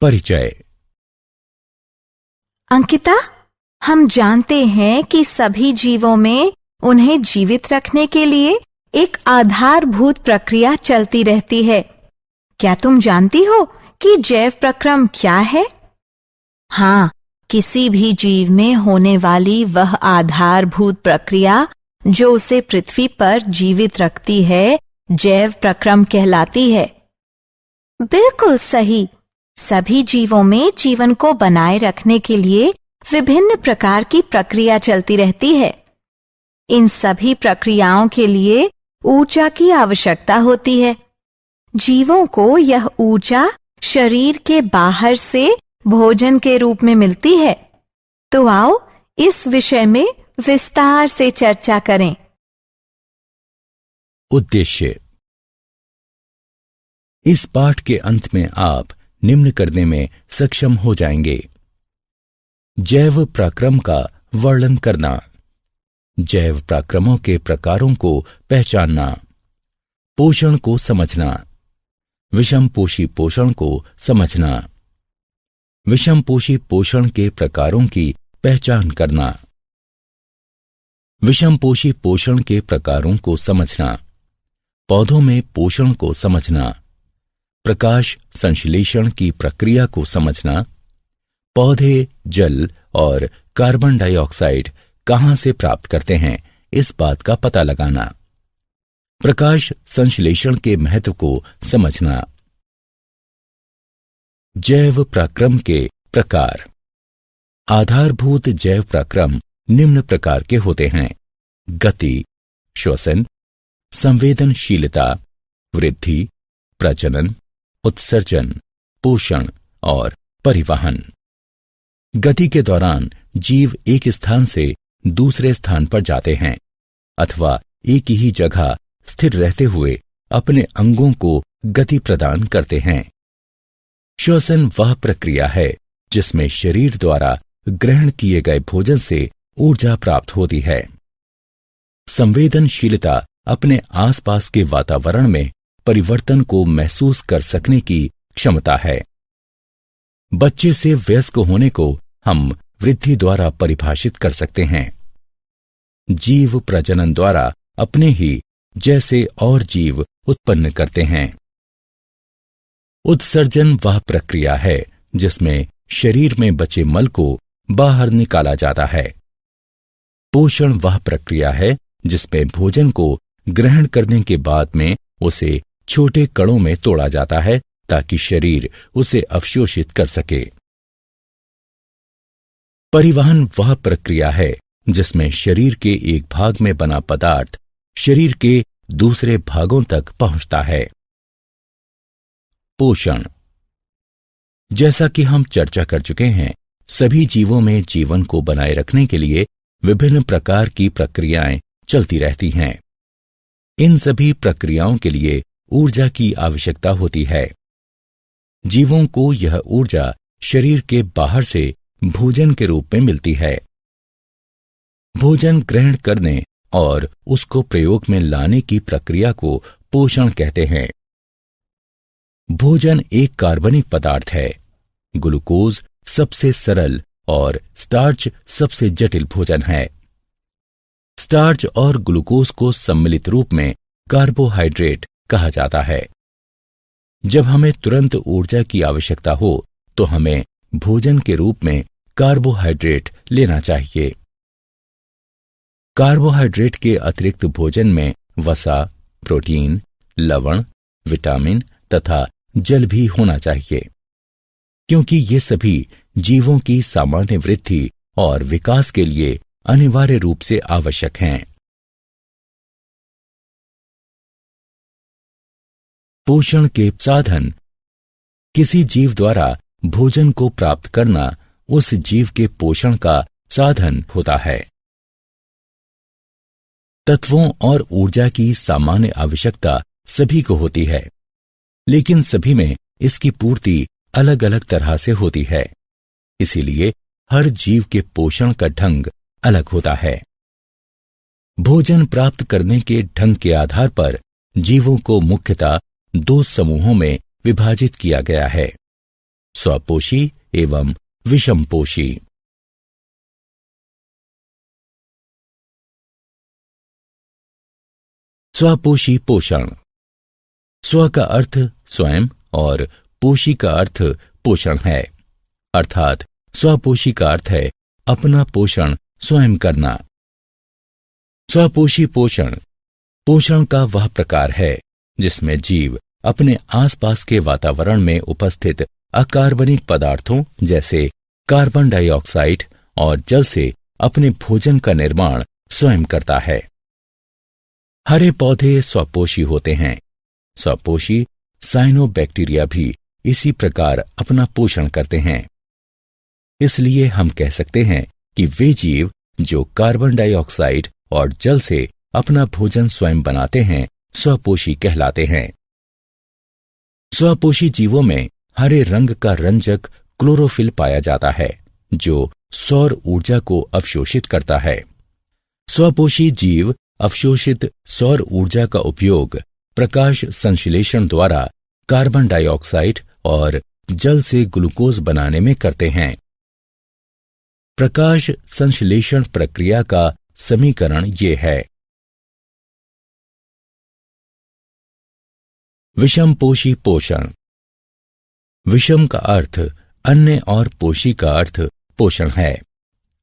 परिचय। अंकिता, हम जानते हैं कि सभी जीवों में उन्हें जीवित रखने के लिए एक आधारभूत प्रक्रिया चलती रहती है। क्या तुम जानती हो कि जैव प्रक्रम क्या है? हाँ, किसी भी जीव में होने वाली वह आधारभूत प्रक्रिया जो उसे पृथ्वी पर जीवित रखती है, जैव प्रक्रम कहलाती है। बिल्कुल सही। सभी जीवों में जीवन को बनाए रखने के लिए विभिन्न प्रकार की प्रक्रिया चलती रहती है। इन सभी प्रक्रियाओं के लिए ऊर्जा की आवश्यकता होती है। जीवों को यह ऊर्जा शरीर के बाहर से भोजन के रूप में मिलती है। तो आओ इस विषय में विस्तार से चर्चा करें। उद्देश्य। इस पाठ के अंत में आप निम्न करने में सक्षम हो जाएंगे: जैव प्रक्रम का वर्णन करना, जैव प्रक्रमों के प्रकारों को पहचानना, पोषण को समझना, विषमपोषी पोषण को समझना, विषमपोषी पोषण के प्रकारों की पहचान करना, विषमपोषी पोषण के प्रकारों को समझना, पौधों में पोषण को समझना, प्रकाश संश्लेषण की प्रक्रिया को समझना, पौधे जल और कार्बन डाइऑक्साइड कहां से प्राप्त करते हैं इस बात का पता लगाना, प्रकाश संश्लेषण के महत्व को समझना। जैव प्रक्रम के प्रकार। आधारभूत जैव प्रक्रम निम्न प्रकार के होते हैं: गति, श्वसन, संवेदनशीलता, वृद्धि, प्रजनन, उत्सर्जन, पोषण और परिवहन। गति के दौरान जीव एक स्थान से दूसरे स्थान पर जाते हैं अथवा एक ही जगह स्थिर रहते हुए अपने अंगों को गति प्रदान करते हैं। श्वसन वह प्रक्रिया है जिसमें शरीर द्वारा ग्रहण किए गए भोजन से ऊर्जा प्राप्त होती है। संवेदनशीलता अपने आसपास के वातावरण में परिवर्तन को महसूस कर सकने की क्षमता है। बच्चे से वयस्क होने को हम वृद्धि द्वारा परिभाषित कर सकते हैं। जीव प्रजनन द्वारा अपने ही जैसे और जीव उत्पन्न करते हैं। उत्सर्जन वह प्रक्रिया है जिसमें शरीर में बचे मल को बाहर निकाला जाता है। पोषण वह प्रक्रिया है जिसमें भोजन को ग्रहण करने के बाद में उसे छोटे कणों में तोड़ा जाता है ताकि शरीर उसे अवशोषित कर सके। परिवहन वह प्रक्रिया है जिसमें शरीर के एक भाग में बना पदार्थ शरीर के दूसरे भागों तक पहुंचता है। पोषण। जैसा कि हम चर्चा कर चुके हैं, सभी जीवों में जीवन को बनाए रखने के लिए विभिन्न प्रकार की प्रक्रियाएं चलती रहती हैं। इन सभी प्रक्रियाओं के लिए ऊर्जा की आवश्यकता होती है। जीवों को यह ऊर्जा शरीर के बाहर से भोजन के रूप में मिलती है। भोजन ग्रहण करने और उसको प्रयोग में लाने की प्रक्रिया को पोषण कहते हैं। भोजन एक कार्बनिक पदार्थ है। ग्लूकोज सबसे सरल और स्टार्च सबसे जटिल भोजन है। स्टार्च और ग्लूकोज को सम्मिलित रूप में कार्बोहाइड्रेट कहा जाता है। जब हमें तुरंत ऊर्जा की आवश्यकता हो तो हमें भोजन के रूप में कार्बोहाइड्रेट लेना चाहिए। कार्बोहाइड्रेट के अतिरिक्त भोजन में वसा, प्रोटीन, लवण, विटामिन तथा जल भी होना चाहिए, क्योंकि ये सभी जीवों की सामान्य वृद्धि और विकास के लिए अनिवार्य रूप से आवश्यक हैं। पोषण के साधन। किसी जीव द्वारा भोजन को प्राप्त करना उस जीव के पोषण का साधन होता है। तत्वों और ऊर्जा की सामान्य आवश्यकता सभी को होती है, लेकिन सभी में इसकी पूर्ति अलग अलग तरह से होती है। इसीलिए हर जीव के पोषण का ढंग अलग होता है। भोजन प्राप्त करने के ढंग के आधार पर जीवों को मुख्यतः दो समूहों में विभाजित किया गया है: स्वपोषी एवं विषमपोषी। स्वपोषी पोषण। स्व का अर्थ स्वयं और पोषी का अर्थ पोषण है, अर्थात स्वपोषी का अर्थ है अपना पोषण स्वयं करना। स्वपोषी पोषण पोषण का वह प्रकार है जिसमें जीव अपने आसपास के वातावरण में उपस्थित अकार्बनिक पदार्थों जैसे कार्बन डाइऑक्साइड और जल से अपने भोजन का निर्माण स्वयं करता है। हरे पौधे स्वपोषी होते हैं। स्वपोषी साइनोबैक्टीरिया भी इसी प्रकार अपना पोषण करते हैं। इसलिए हम कह सकते हैं कि वे जीव जो कार्बन डाइऑक्साइड और जल से अपना भोजन स्वयं बनाते हैं स्वपोषी कहलाते हैं। स्वपोषी जीवों में हरे रंग का रंजक क्लोरोफिल पाया जाता है जो सौर ऊर्जा को अवशोषित करता है। स्वपोषी जीव अवशोषित सौर ऊर्जा का उपयोग प्रकाश संश्लेषण द्वारा कार्बन डाइऑक्साइड और जल से ग्लूकोज बनाने में करते हैं। प्रकाश संश्लेषण प्रक्रिया का समीकरण ये है। विषमपोषी पोषण। विषम का अर्थ अन्य और पोषी का अर्थ पोषण है,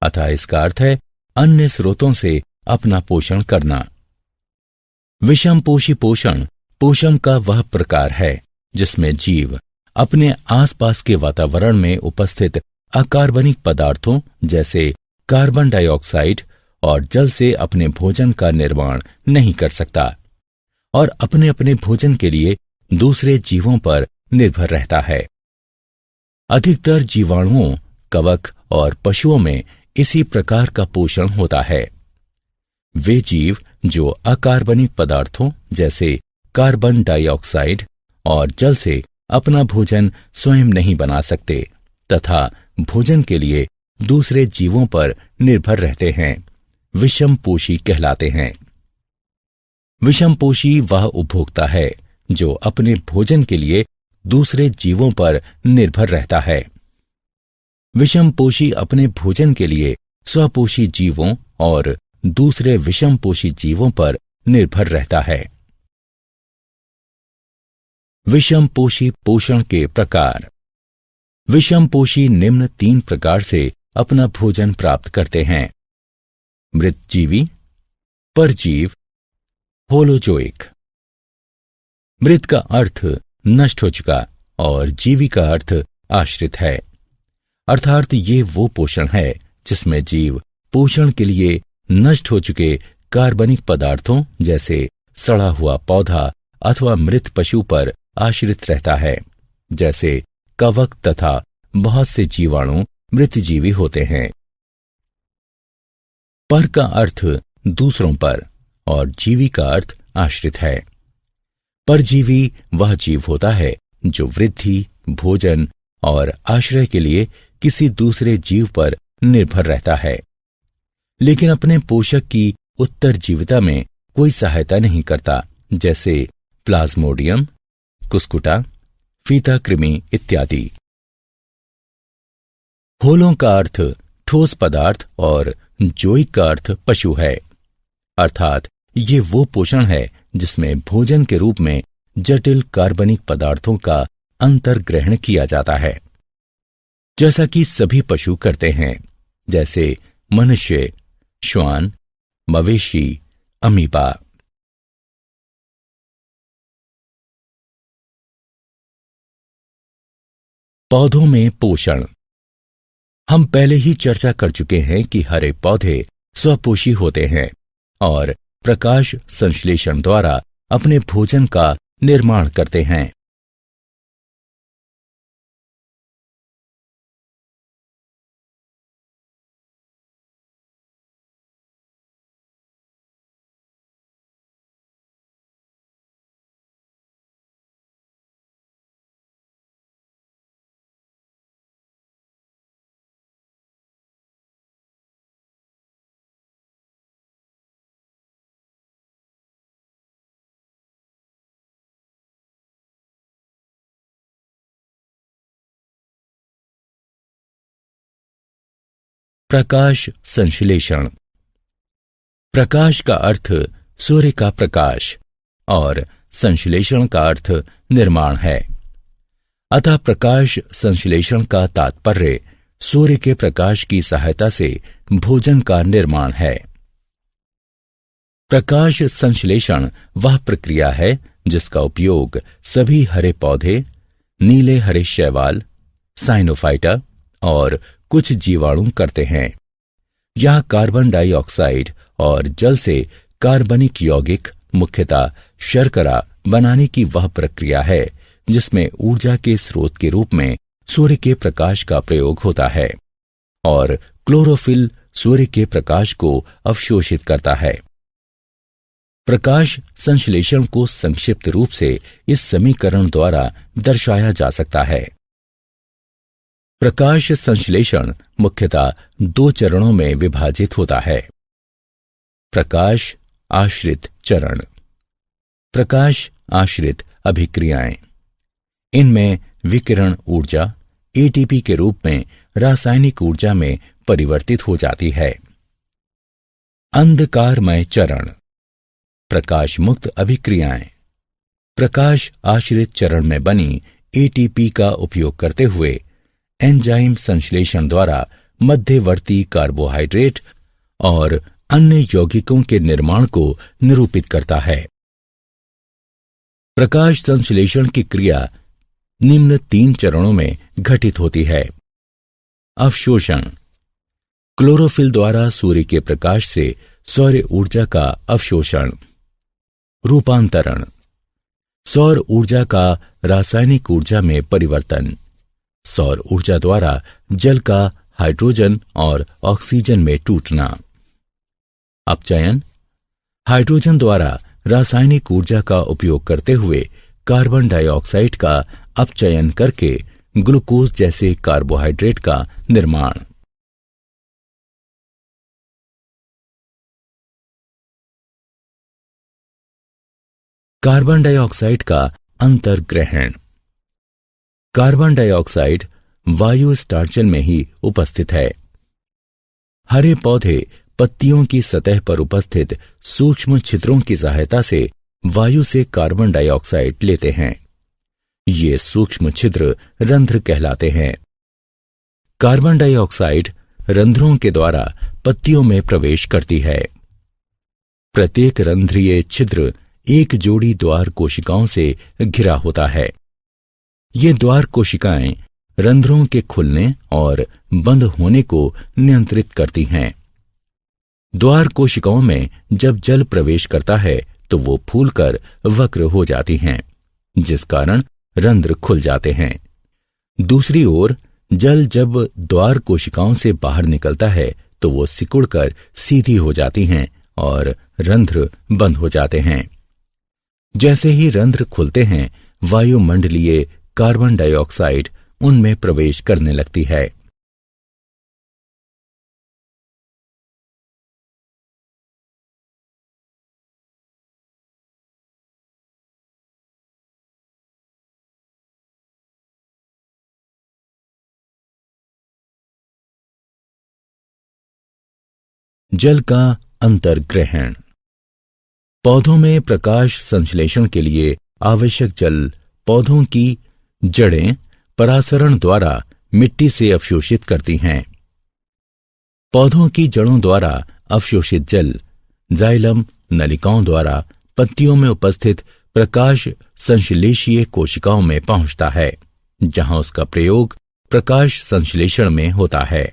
अतः इसका अर्थ है अन्य स्रोतों से अपना पोषण करना। विषमपोषी पोषण पोषण का वह प्रकार है जिसमें जीव अपने आसपास के वातावरण में उपस्थित अकार्बनिक पदार्थों जैसे कार्बन डाइऑक्साइड और जल से अपने भोजन का निर्माण नहीं कर सकता और अपने अपने भोजन के लिए दूसरे जीवों पर निर्भर रहता है। अधिकतर जीवाणुओं, कवक और पशुओं में इसी प्रकार का पोषण होता है। वे जीव जो अकार्बनिक पदार्थों जैसे कार्बन डाइऑक्साइड और जल से अपना भोजन स्वयं नहीं बना सकते तथा भोजन के लिए दूसरे जीवों पर निर्भर रहते हैं, विषमपोषी कहलाते हैं। विषमपोषी वह उपभोक्ता है जो अपने भोजन के लिए दूसरे जीवों पर निर्भर रहता है। विषमपोषी अपने भोजन के लिए स्वपोषी जीवों और दूसरे विषमपोषी जीवों पर निर्भर रहता है। विषमपोषी पोषण के प्रकार। विषमपोषी निम्न 3 प्रकार से अपना भोजन प्राप्त करते हैं: मृतजीवी, परजीव, होलोजोइक। मृत का अर्थ नष्ट हो चुका और जीवी का अर्थ आश्रित है, अर्थात ये वो पोषण है जिसमें जीव पोषण के लिए नष्ट हो चुके कार्बनिक पदार्थों जैसे सड़ा हुआ पौधा अथवा मृत पशु पर आश्रित रहता है। जैसे कवक तथा बहुत से जीवाणु मृतजीवी होते हैं। पर का अर्थ दूसरों पर और जीवी का अर्थ आश्रित है। परजीवी वह जीव होता है जो वृद्धि, भोजन और आश्रय के लिए किसी दूसरे जीव पर निर्भर रहता है, लेकिन अपने पोषक की उत्तरजीविता में कोई सहायता नहीं करता, जैसे प्लाज्मोडियम, कुस्कुटा, फीता कृमि इत्यादि। होलों का अर्थ ठोस पदार्थ और जोइक का अर्थ पशु है, अर्थात ये वो पोषण है जिसमें भोजन के रूप में जटिल कार्बनिक पदार्थों का अंतर्ग्रहण किया जाता है, जैसा कि सभी पशु करते हैं, जैसे मनुष्य, श्वान, मवेशी, अमीबा। पौधों में पोषण। हम पहले ही चर्चा कर चुके हैं कि हरे पौधे स्वपोषी होते हैं और प्रकाश संश्लेषण द्वारा अपने भोजन का निर्माण करते हैं। प्रकाश संश्लेषण। प्रकाश का अर्थ सूर्य का प्रकाश और संश्लेषण का अर्थ निर्माण है। अतः प्रकाश संश्लेषण का तात्पर्य सूर्य के प्रकाश की सहायता से भोजन का निर्माण है। प्रकाश संश्लेषण वह प्रक्रिया है जिसका उपयोग सभी हरे पौधे, नीले हरे शैवाल, साइनोफाइटा और कुछ जीवाणु करते हैं। यह कार्बन डाइऑक्साइड और जल से कार्बनिक यौगिक, मुख्यतः शर्करा बनाने की वह प्रक्रिया है जिसमें ऊर्जा के स्रोत के रूप में सूर्य के प्रकाश का प्रयोग होता है और क्लोरोफिल सूर्य के प्रकाश को अवशोषित करता है। प्रकाश संश्लेषण को संक्षिप्त रूप से इस समीकरण द्वारा दर्शाया जा सकता है। प्रकाश संश्लेषण मुख्यतः 2 चरणों में विभाजित होता है। प्रकाश आश्रित चरण, प्रकाश आश्रित अभिक्रियाएं। इनमें विकिरण ऊर्जा एटीपी के रूप में रासायनिक ऊर्जा में परिवर्तित हो जाती है। अंधकारमय चरण, प्रकाश मुक्त अभिक्रियाएं। प्रकाश आश्रित चरण में बनी एटीपी का उपयोग करते हुए एंजाइम संश्लेषण द्वारा मध्यवर्ती कार्बोहाइड्रेट और अन्य यौगिकों के निर्माण को निरूपित करता है। प्रकाश संश्लेषण की क्रिया निम्न 3 चरणों में घटित होती है। अवशोषण, क्लोरोफिल द्वारा सूर्य के प्रकाश से सौर ऊर्जा का अवशोषण। रूपांतरण, सौर ऊर्जा का रासायनिक ऊर्जा में परिवर्तन। सौर ऊर्जा द्वारा जल का हाइड्रोजन और ऑक्सीजन में टूटना। अपचयन, हाइड्रोजन द्वारा रासायनिक ऊर्जा का उपयोग करते हुए कार्बन डाइऑक्साइड का अपचयन करके ग्लूकोज जैसे कार्बोहाइड्रेट का निर्माण। कार्बन डाइऑक्साइड का अंतर्ग्रहण। कार्बन डाइऑक्साइड वायु स्टार्चन में ही उपस्थित है। हरे पौधे पत्तियों की सतह पर उपस्थित सूक्ष्म छिद्रों की सहायता से वायु से कार्बन डाइऑक्साइड लेते हैं। ये सूक्ष्म छिद्र रंध्र कहलाते हैं। कार्बन डाइऑक्साइड रंध्रों के द्वारा पत्तियों में प्रवेश करती है। प्रत्येक रंध्रीय छिद्र एक जोड़ी द्वार कोशिकाओं से घिरा होता है। ये द्वार कोशिकाएं रंध्रों के खुलने और बंद होने को नियंत्रित करती हैं। द्वार कोशिकाओं में जब जल प्रवेश करता है तो वो फूलकर वक्र हो जाती हैं, जिस कारण रंध्र खुल जाते हैं। दूसरी ओर जल जब द्वार कोशिकाओं से बाहर निकलता है तो वो सिकुड़कर सीधी हो जाती हैं और रंध्र बंद हो जाते हैं। जैसे ही रंध्र खुलते हैं, वायुमंडलीय कार्बन डाइऑक्साइड उनमें प्रवेश करने लगती है। जल का अंतर्ग्रहण। पौधों में प्रकाश संश्लेषण के लिए आवश्यक जल पौधों की जड़ें परासरण द्वारा मिट्टी से अवशोषित करती हैं। पौधों की जड़ों द्वारा अवशोषित जल जाइलम नलिकाओं द्वारा पत्तियों में उपस्थित प्रकाश संश्लेषीय कोशिकाओं में पहुंचता है, जहां उसका प्रयोग प्रकाश संश्लेषण में होता है।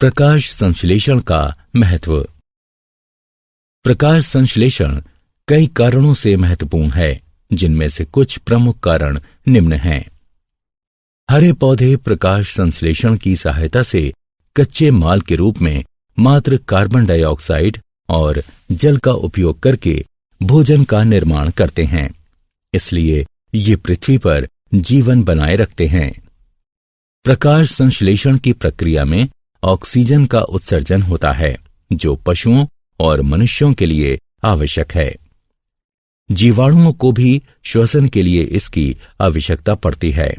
प्रकाश संश्लेषण का महत्व। प्रकाश संश्लेषण कई कारणों से महत्वपूर्ण है, जिनमें से कुछ प्रमुख कारण निम्न हैं। हरे पौधे प्रकाश संश्लेषण की सहायता से कच्चे माल के रूप में मात्र कार्बन डाइऑक्साइड और जल का उपयोग करके भोजन का निर्माण करते हैं, इसलिए ये पृथ्वी पर जीवन बनाए रखते हैं। प्रकाश संश्लेषण की प्रक्रिया में ऑक्सीजन का उत्सर्जन होता है, जो पशुओं और मनुष्यों के लिए आवश्यक है। जीवाणुओं को भी श्वसन के लिए इसकी आवश्यकता पड़ती है।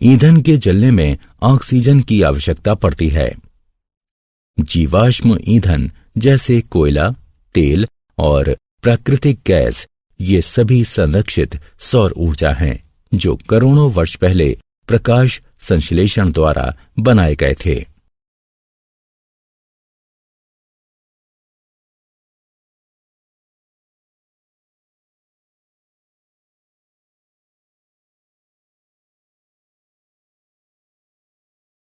ईंधन के जलने में ऑक्सीजन की आवश्यकता पड़ती है। जीवाश्म ईंधन जैसे कोयला, तेल और प्राकृतिक गैस, ये सभी संरक्षित सौर ऊर्जा हैं जो करोड़ों वर्ष पहले प्रकाश संश्लेषण द्वारा बनाए गए थे।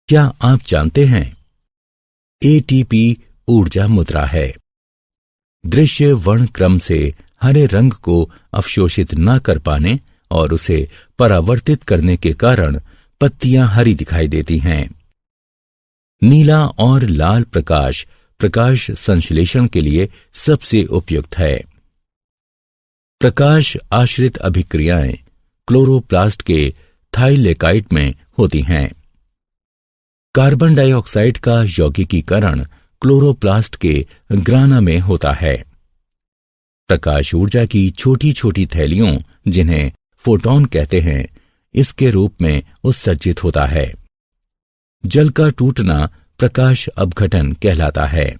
क्या आप जानते हैं एटीपी ऊर्जा मुद्रा है। दृश्य वर्ण क्रम से हरे रंग को अवशोषित न कर पाने और उसे परावर्तित करने के कारण पत्तियां हरी दिखाई देती हैं। नीला और लाल प्रकाश प्रकाश संश्लेषण के लिए सबसे उपयुक्त है। प्रकाश आश्रित अभिक्रियाएं क्लोरोप्लास्ट के थाइलेकाइट में होती हैं। कार्बन डाइऑक्साइड का यौगिकीकरण क्लोरोप्लास्ट के ग्राना में होता है। प्रकाश ऊर्जा की छोटी छोटी थैलियों, जिन्हें फोटॉन कहते हैं, इसके रूप में उत्सर्जित होता है। जल का टूटना प्रकाश अपघटन कहलाता है।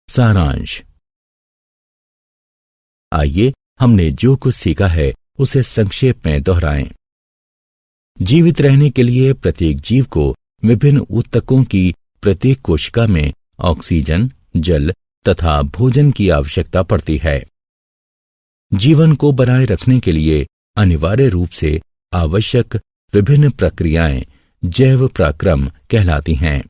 सारांश। आइए हमने जो कुछ सीखा है उसे संक्षेप में दोहराएं। जीवित रहने के लिए प्रत्येक जीव को विभिन्न ऊतकों की प्रत्येक कोशिका में ऑक्सीजन, जल तथा भोजन की आवश्यकता पड़ती है। जीवन को बनाए रखने के लिए अनिवार्य रूप से आवश्यक विभिन्न प्रक्रियाएं जैव पराक्रम कहलाती हैं।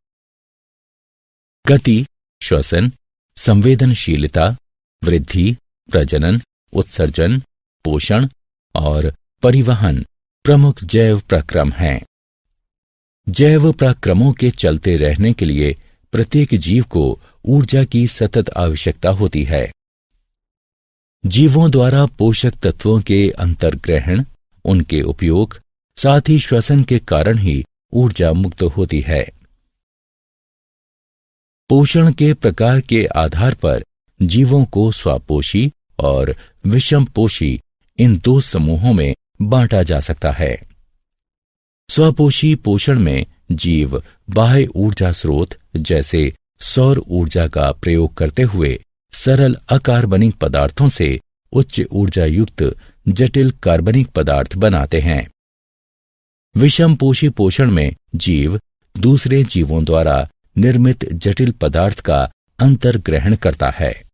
गति, श्वसन, संवेदनशीलता, वृद्धि, प्रजनन, उत्सर्जन, पोषण और परिवहन प्रमुख जैव पराक्रम हैं। जैव पराक्रमों के चलते रहने के लिए प्रत्येक जीव को ऊर्जा की सतत आवश्यकता होती है। जीवों द्वारा पोषक तत्वों के अंतर्ग्रहण, उनके उपयोग, साथ ही श्वसन के कारण ही ऊर्जा मुक्त होती है। पोषण के प्रकार के आधार पर जीवों को स्वापोषी और विषमपोषी इन दो समूहों में बांटा जा सकता है। स्वपोषी पोषण में जीव बाह्य ऊर्जा स्रोत जैसे सौर ऊर्जा का प्रयोग करते हुए सरल अकार्बनिक पदार्थों से उच्च ऊर्जा युक्त जटिल कार्बनिक पदार्थ बनाते हैं। विषमपोषी पोषण में जीव दूसरे जीवों द्वारा निर्मित जटिल पदार्थ का अंतर्ग्रहण करता है।